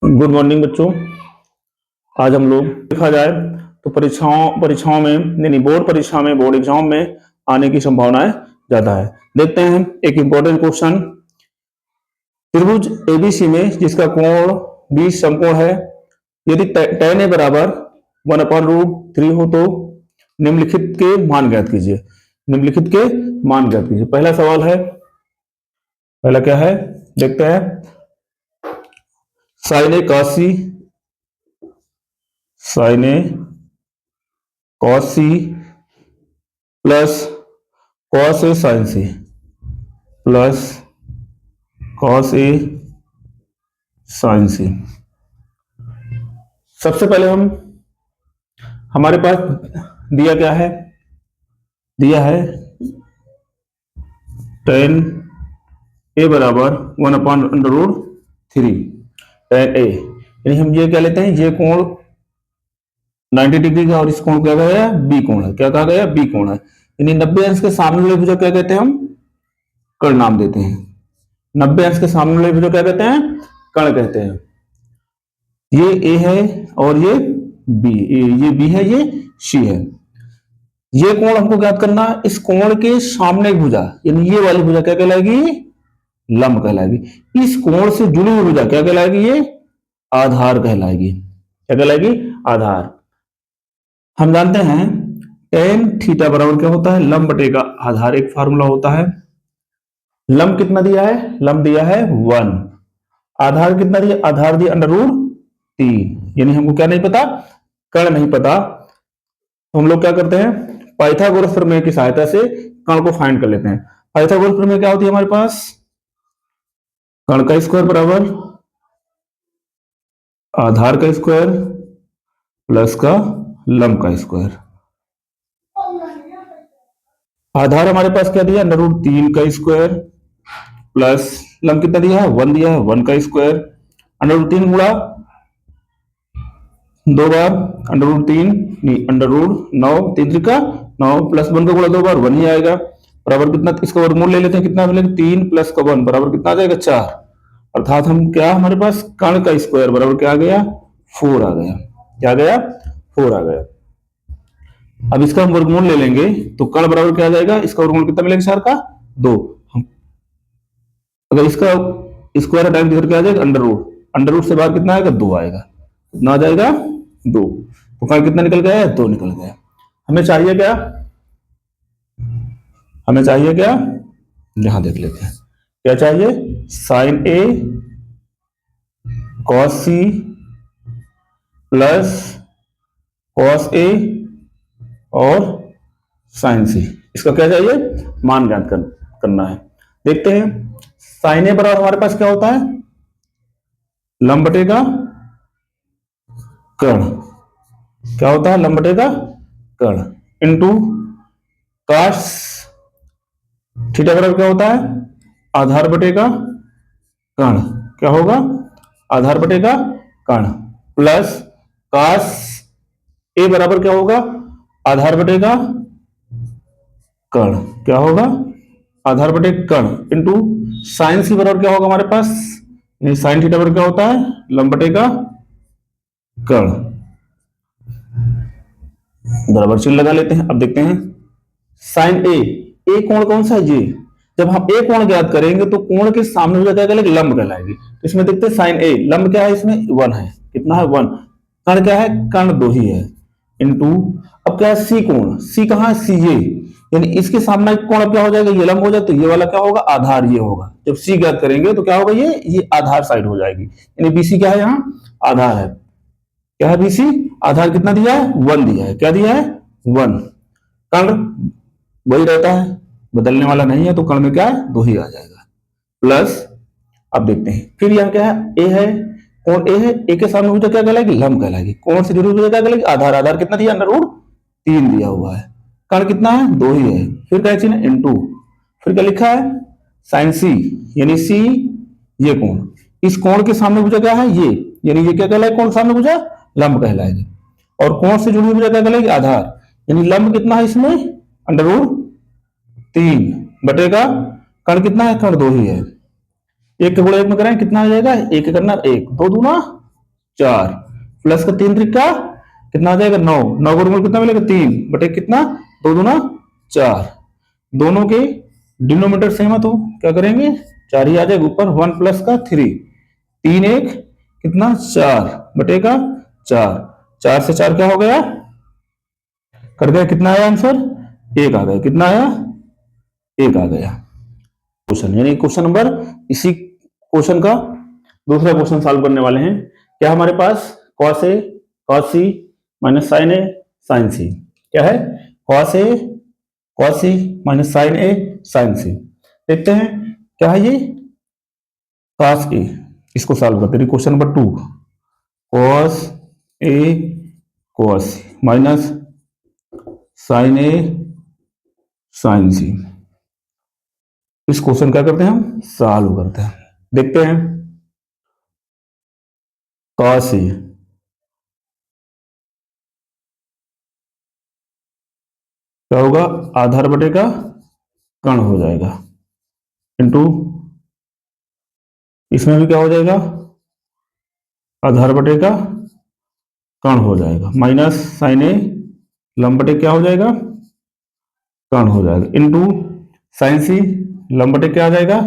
Good morning बच्चों। आज हम लोग देखा जाए तो परीक्षाओं में नहीं बोर्ड परीक्षा में बोर्ड एग्जाम में आने की संभावनाएं ज्यादा है। देखते हैं एक इंपॉर्टेंट क्वेश्चन। त्रिभुज एबीसी में जिसका कोण 20 समकोण है, यदि tan ए बराबर 1/√3 हो तो निम्नलिखित के मान ज्ञात कीजिए। निम्नलिखित के मान ज्ञात कीजिए। पहला सवाल है, पहला क्या है देखते हैं। Sign A cos C plus cos A sign C plus cos A sign सी। सबसे पहले हमारे पास दिया क्या है, दिया है tan ए बराबर 1/√3 tan ए, यानी हम ये क्या लेते हैं, ये कोण 90 डिग्री का और इस कोण क्या कहा गया, बी कोण है। क्या कहा गया, बी कोण है। यानी 90 अंश के सामने वाले भुजा क्या कहते हैं, हम कर्ण नाम देते हैं। 90 अंश के सामने वाले भुजा क्या कहते हैं, कर्ण कहते हैं। ये ए है और ये बी, ये बी है, ये सी है। ये कोण हमको ज्ञात करना, इस कोण के सामने एक भुजा यानी ये वाली भुजा क्या कहलाएगी, लंब कहलाएगी। इस कोण से जुड़ी हुई भुजा क्या कहलाएगी, ये आधार कहलाएगी। क्या कहलाएगी, आधार। हम जानते हैं tan थीटा बराबर क्या होता है, लंब बटेगा आधार। एक फार्मूला होता है। लंब कितना दिया है, लंब दिया है 1। आधार कितना दिया, आधार दिया √3। यानी हमको क्या नहीं पता, कर्ण नहीं पता, तो हम लोग क्या करते हैं, पाइथागोरस प्रमेय की सहायता से कर्ण को फाइंड कर लेते हैं। पाइथागोरस प्रमेय क्या होती है हमारे पास, कर्ण का स्क्वायर बराबर आधार का स्क्वायर प्लस का लंब का स्क्वायर। आधार हमारे पास क्या दिया, √3 का स्क्वायर प्लस लंब कितना दिया है, 1 दिया है, 1 का स्क्वायर। √3 गुणा 2 बार √3 √9 3 का 9 प्लस 1 का गुणा 2 बार 1 ही आएगा। बराबर कितना, इसका वर्गमूल ले लेते हैं, कितना मिलेगा, 3 प्लस का 1 बराबर कितना आ जाएगा, 4। अर्थात हम क्या, हमारे पास कर्ण का स्क्वायर बराबर क्या आ गया, 4 आ गया। क्या आ गया, 4 आ गया। अब इसका हम वर्गमूल ले लेंगे तो कर्ण बराबर क्या आ जाएगा, इसका वर्गमूल कितना मिलेगा, 4 का 2। अगर इसका स्क्वायर हटाएंगे तो क्या आ जाएगा, अंडर रूट से बाहर कितना आएगा, 2 आएगा। कितना आ जाएगा, 2। तो कर्ण कितना निकल गया है, 2 निकल गया। हमें चाहिए क्या, हमें चाहिए क्या, यहां देख लेते हैं क्या चाहिए, sign A cos C plus cos A और साइन सी। इसका क्या चाहिए, मान ज्ञात करना है। देखते हैं, साइन ए बराबर हमारे पास क्या होता है, लंब बटेगा कर्ण। क्या होता है, लंब बटेगा कर्ण इंटू काश थीटा बराबर क्या होता है, आधार बटेगा कर्ण। क्या होगा, आधार बटेगा कर्ण प्लस काश ए बराबर क्या होगा, आधार बटेगा कर्ण। क्या होगा, आधार बटेगा कर्ण इंटू साइन सी बराबर क्या होगा हमारे पास, साइन थीटा बराबर क्या होता है, लंब बटेगा कर्ण। बराबर चिन्ह लगा लेते हैं। अब देखते हैं साइन ए कोण कौन सा है, ये। जब हम ए कोण ज्ञात करेंगे तो कोण के सामने क्या कहलाएगी, लंब कहलाएगी। तो इसमें देखते हैं साइन ए, लंब क्या है इसमें, 1 है। कितना है, 1। कर्ण क्या है, कर्ण 2 ही है इंटू, अब क्या है, सी कोण, सी कहां है, सी ये, यानी इसके सामने कोण अब क्या हो जाएगा, ये लंब हो जाए तो ये वाला क्या होगा, आधार ये होगा। जब सी ज्ञात करेंगे तो क्या होगा, ये आधार साइड हो जाएगी। यानी बीसी क्या है, यहाँ आधार है। क्या है, बीसी आधार कितना दिया है, 1 दिया है। क्या दिया है, 1। कर्ण वही रहता है, बदलने वाला नहीं है, तो कर्ण में क्या है, 2 ही आ जाएगा प्लस। अब देखते हैं फिर यहाँ क्या है, ए है, कोण ए है, ए के सामने भुजा क्या कहलाएगी, लंब कहलाएगी। कोण से जुड़ी हुई भुजा क्या कहलाएगी, आधार। आधार कितना दिया, √3 दिया हुआ है। कर्ण कितना है, 2 ही है। फिर क्या चिन्ह, इंटू, फिर क्या लिखा है, साइन सी, यानी सी ये कोण, इस कोण के सामने भुजा क्या है, ये, यानी ये क्या कहलाएगी, कोण सामने भुजा लंब कहलाएगी। और कोण से जुड़ी हुई भुजा क्या कहलाएगी, आधार। यानी लंब कितना है इसमें, √3 बटेगा कर्ण कितना है, कर्ण 2 ही है। 1 के गुणा 1 में करें कितना आ जाएगा, 1 करना 1, 2 दूना 4 प्लस का 3 त्रिका कितना आ जाएगा 9, 9 का रूट कितना मिलेगा 3 बटे कितना 2 दूना 4, दोनों के डिनोमिनेटर सेम है तो क्या करेंगे 4 ही आ जाएगा ऊपर, 1 प्लस का 3, 3 1 कितना 4 बटे का 4, 4 से 4 क्या हो गया कर गया, कितना आया आंसर 1 आ गया, कितना आया 1 आ गया। क्वेश्चन यानी क्वेश्चन नंबर, इसी क्वेश्चन का दूसरा क्वेश्चन सॉल्व करने वाले हैं। क्या हमारे पास cos A cos C minus sin A sin C, क्या है cos A cos C minus sin A sin C। देखते हैं क्या है ये cos A, इसको सॉल्व करते हैं। Question number 2 cos A cos C minus sin A sin C, इस क्वेश्चन क्या करते हैं हम सॉल्व करते हैं। देखते हैं cos A क्या होगा आधार बटे का कर्ण हो जाएगा, इनटू इसमें भी क्या हो जाएगा आधार बटे का कर्ण हो जाएगा, माइनस साइन ए लंब बटे क्या हो जाएगा कर्ण हो जाएगा, इनटू साइन सी लंब बटे क्या आ जाएगा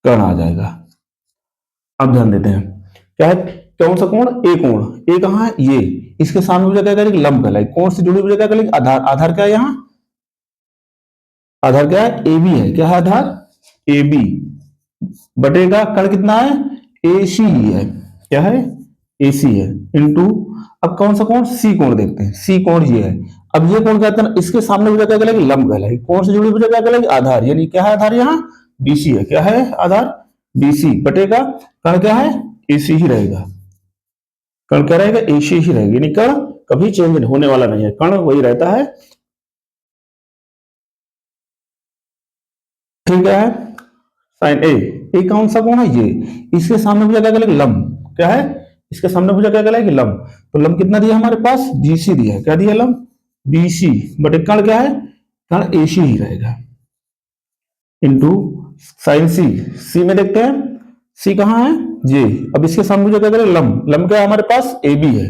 कर्ण आ जाएगा। अब ध्यान देते हैं क्या है कौन सा कोण ए कोण, ए कहां है ये, इसके सामने मुझे क्या करेगी लंब कहलाएगी, कोण से जुड़ी मुझे क्या करेगी आधार, आधार क्या है यहाँ आधार क्या है ए बी है, क्या है आधार ए बी बटे का कर्ण कितना है ए सी है, क्या है ए सी है, इनटू अब कौन सा कोण सी कोण देखते हैं, सी कोण ये है। अब ये कोण कहते हैं इसके सामने मुझे क्या कहलाएगी लंब कहलाएगी, कोण से जुड़ी मुझे क्या कहलाएगी आधार, यानी क्या है आधार यहाँ बीसी है, क्या है आधार बीसी बटे का कर्ण क्या है एसी ही रहेगा, कर्ण क्या रहेगा एसी ही रहेगा, यानी कर्ण कभी चेंज होने वाला नहीं है, कर्ण वही रहता है। ठीक है साइन ए कौन सा कोण है ये, इसके सामने मुझे क्या कहलाएगी लंब, क्या है इसके सामने मुझे क्या कहलाएगी लंब, तो लंब कितना दिया हमारे पास बीसी दिया है, क्या दिया लंब बीसी बटे कर्ण क्या है कर्ण एसी ही रहेगा, इनटू साइन सी, सी में देखते हैं सी कहां है ये, अब इसके सामने मुझे क्या करें लंब, लंब क्या है हमारे पास ए बी है,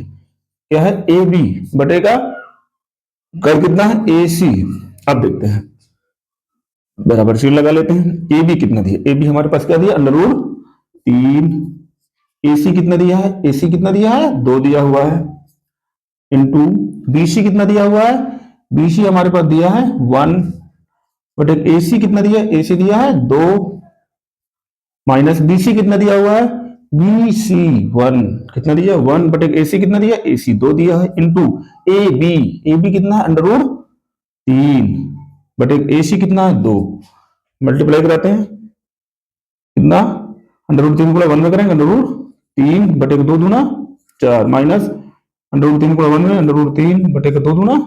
क्या है ए बी बटेगा कर्ण कितना है ए सी। अब देखते हैं बराबर चिन्ह लगा लेते हैं, ए बी कितना दिया, ए बी हमारे पास क्या दिया अंडर रूट 3, एसी कितना दिया है एसी कितना दिया है 2 दिया हुआ है, इनटू बीसी कितना दिया हुआ है बीसी हमारे पास दिया है 1 बटे एसी कितना दिया एसी दिया है 2 माइनस बीसी कितना दिया हुआ है बीसी 1 कितना दिया 1 बटे एसी कितना दिया एसी 2 दिया है, इनटू ए बी कितना है अंडर रूट 3 बटे एसी कितना है 2, मल्टीप्लाई कराते हैं कितना अंडर रूट 3 गुणा 1 में करेंगे अंडर रूट 3 बटे 2 दूना 4 माइनस अंडर रूट 3 गुणा 1 में अंडर रूट 3 बटे 2 दूना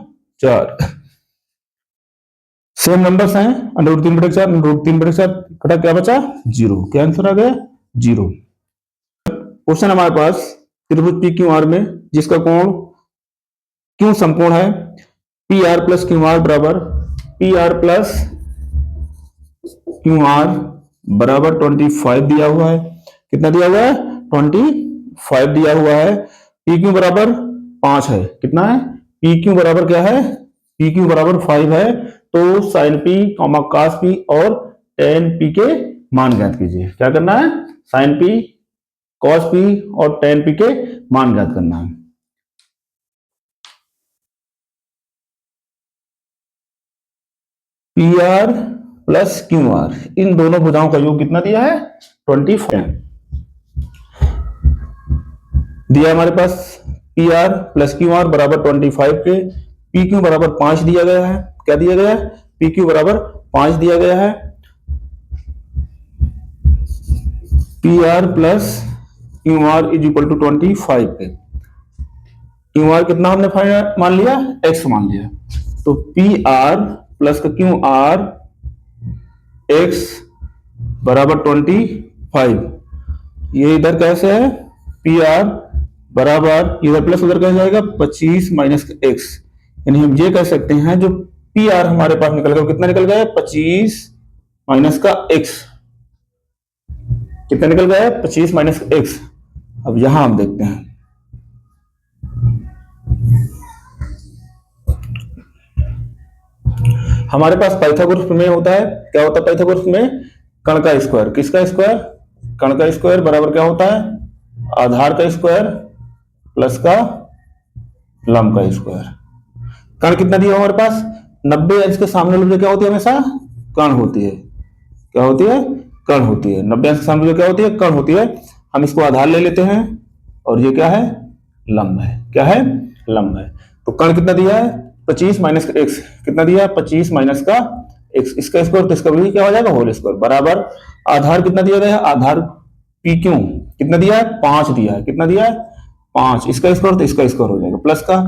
4, सेम नंबर्स हैं अंडर रूट 3 बटे 4 अंडर रूट 3 बटे 4 कटा क्या बचा 0, क्या आंसर आ गया 0। क्वेश्चन हमारे पास त्रिभुज पी क्यू आर में जिसका कोण क्यों समकोण है P R plus Q R बराबर P R plus Q R बराबर 25 दिया हुआ है, कितना दिया हुआ है 25 दिया हुआ है, पी क्यू बराबर 5 है, कितना है पी क्यू बराबर क्या है पी क्यू बराबर 5 है, तो sine P comma cos P और टेन पी के मान ज्ञात कीजिए, क्या करना है साइन पी कॉस पी और टेन पी के मान ज्ञात करना है। P R plus Q R इन दोनों भुजाओं का योग कितना दिया है 25 दिया हमारे पास, P R plus Q R बराबर 25 के, पी क्यू बराबर 5 दिया गया है, क्या दिया गया है पी क्यू बराबर 5 दिया गया है, P R plus Q R is equal to 25 पे, क्यू आर कितना हमने मान लिया एक्स मान लिया, तो पी आर प्लस का क्यू आर एक्स बराबर 25, ये इधर कैसे है पी आर बराबर इधर प्लस उधर कैसे जाएगा 25 माइनस एक्स, यानी हम ये कह सकते हैं जो पी आर हमारे पास निकल गया कितना निकल गया 25 माइनस का एक्स, कितना निकल गया 25 माइनस एक्स, अब यहां हम देखते हैं, हमारे पास पाइथागोरस प्रमेय होता है। क्या होता है पाइथागोरस में? कण का स्क्वायर। किसका स्क्वायर? कण का स्क्वायर बराबर क्या होता है? आधार का स्क्वायर प्लस का लंब का स्क्वायर। कण कितना दिया हमारे पास? 90 अंश के सामने वाली क्या होती है? हमेशा कण होती है। क्या होती है? कण होती है। 90 अंश के सामने क्या होती है? कण होती है। हम इसको आधार ले लेते हैं और ये क्या है? लंब है। क्या है? लंब है। तो कण कितना दिया है? 25 माइनस एक्स। कितना दिया है? 25 माइनस का एक्स। इसका स्क्वायर तो इसका भी क्या हो जाएगा? होल स्क्वायर बराबर आधार कितना दिया गया है? आधार पी क्यू कितना दिया है? 5 दिया है। कितना दिया है? 5। इसका स्क्वायर तो इसका स्क्वायर हो जाएगा प्लस का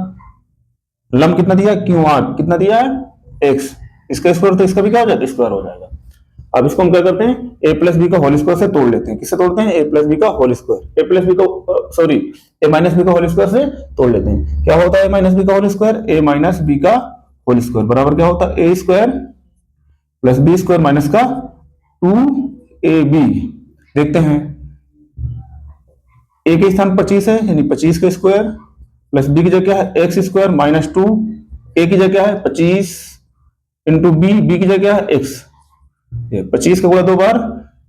लंब कितना दिया? क्यू आर कितना दिया है? एक्स। इसका स्क्वायर तो इसका भी क्या हो जाएगा? स्क्वायर हो जाएगा। अब इसको हम क्या करते हैं? ए प्लस बी का होल स्क्वायर से तोड़ लेते हैं। किससे तोड़ते हैं? ए प्लस बी का whole square. A plus B का सॉरी ए माइनस बी का होल स्क्वायर से तोड़ लेते हैं। क्या होता है ए माइनस बी का whole square? A minus B का होल स्क्वायर बराबर क्या होता है? A square plus B square minus का 2ab। देखते हैं, ए के स्थान 25 है यानी 25 का स्क्वायर प्लस बी की जगह है एक्स स्क्वायर माइनस 2। ए की जगह है 25 इंटू बी, बी की जगह है एक्स। 25 का गुणा 2 बार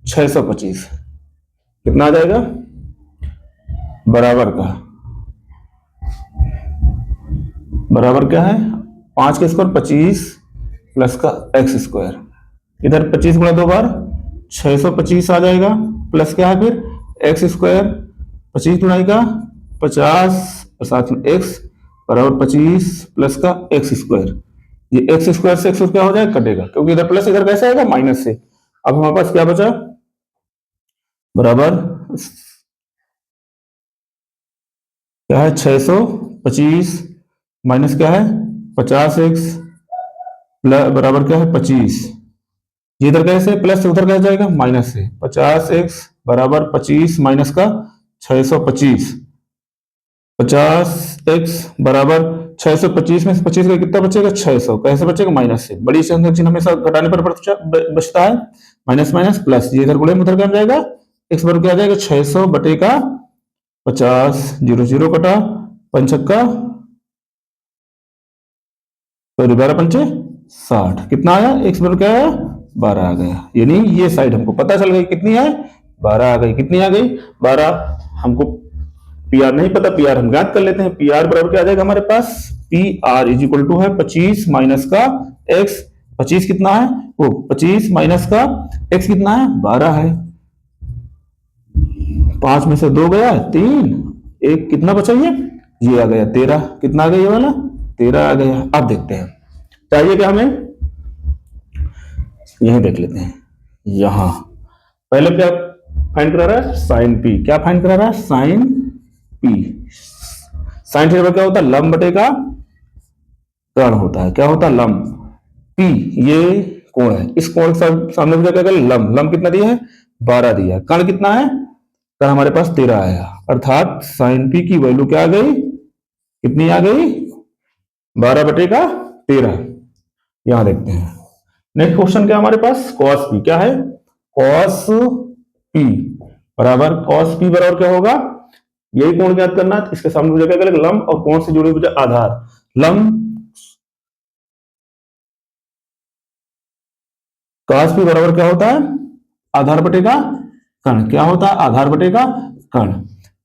625 कितना आ जाएगा? बराबर का बराबर क्या है? 5 का स्क्वायर 25 प्लस का एक्स स्क्वायर। इधर 25 गुणा 2 बार 625 आ जाएगा प्लस क्या है फिर? एक्स स्क्वायर 25 गुणाई का 50 और साथ में एक्स बराबर 25 प्लस का एक्स स्क्वायर। ये एक्स स्क्वायर से एक्स क्या हो जाएगा? कटेगा, क्योंकि इधर प्लस इधर कैसे आएगा? माइनस से। अब हमारे पास क्या बचा? बराबर क्या है? 625 माइनस क्या है? 50x बराबर क्या है? 25। ये इधर कैसे? प्लस से उधर कैसे जाएगा? माइनस से। 50x बराबर 25 माइनस का 625। 50x बराबर 625 में से 25 का कितना बचेगा? 600। कैसे बचेगा? माइनस से। बड़ी संख्या चिन्ह हमेशा घटाने पर बचता है। माइनस माइनस प्लस, ये इधर गुणे में उधर क्या जाएगा? x बराबर क्या आ जाएगा? 600 बटे का 50। 0 0 कटा, पंचक्का सॉरी 12 पंचे 60। कितना आया? x बराबर क्या आया? 12 आ गया। यानी ये साइड हमको पता चल गई कितनी है? 12 आ गई। कितनी आ गई? 12। हमको पी आर नहीं पता, पी आर हम ज्ञात कर लेते हैं। पी आर बराबर क्या आ जाएगा हमारे पास? P R is equal to है 25 माइनस का एक्स। 25 कितना है? वो 25 माइनस का एक्स कितना है? 12 है। 5 में से 2 गया 3, एक कितना बचा? ये आ गया 13। कितना आ गया? ये वाला 13 आ गया। अब देखते हैं चाहिए क्या हमें? यही देख लेते हैं। यहां पहले क्या फाइंड करा रहा है? Sine P. क्या फाइंड करा रहा है? Sine P. साइन थीटा क्या होता है? लंब बटे का कर्ण होता है। क्या होता है? लंब। पी ये कोण है, इस कोण के सामने क्या क्या लंब। लंब कितना दिया है? 12 दिया है। कर्ण कितना है? कर्ण हमारे पास 13 आया, अर्थात साइन पी की वैल्यू क्या आ गई? कितनी आ गई? 12 बटे का 13। यहां देखते हैं नेक्स्ट क्वेश्चन क्या हमारे पास? Cos P. क्या है? कॉस पी बराबर कॉस पी बराबर क्या होगा? यही कोण ज्ञात करना है। इसके सामने मुझे क्या करेगा? लंब, और कोण से जुड़े हुए आधार। लंब कॉस पी बराबर क्या होता है? आधार बटेगा कर्ण। क्या होता है? आधार बटेगा कर्ण।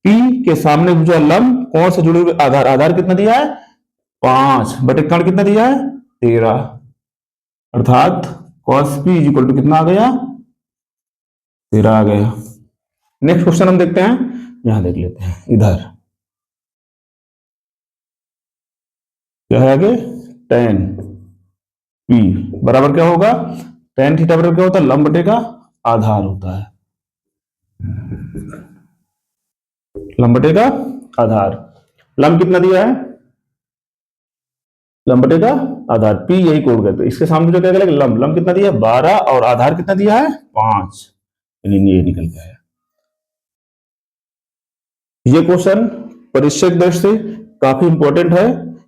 पी के सामने जो लंब, कोण से जुड़े हुए आधार। आधार कितना दिया है? 5 बटे कर्ण कितना दिया है? 13। अर्थात cos p इक्वल टू कितना आ गया? 13 आ गया। नेक्स्ट क्वेश्चन हम देखते हैं, यहां देख लेते हैं। इधर क्या है आगे? tan p बराबर क्या होगा? tan थीटा बराबर क्या होता है? लंब बटे का आधार होता है। लंब बटे का आधार। लंब कितना दिया है? लंब बटे का आधार। पी यही कोड गए, तो इसके सामने जो क्या करेगा? लंब। लंब कितना दिया है? 12, और आधार कितना दिया है? 5। ये निकल गया है। ये क्वेश्चन परीक्षा दृष्टि से काफी इंपॉर्टेंट है,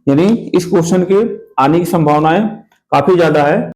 यानी इस क्वेश्चन के आने की संभावनाएं काफी ज्यादा है।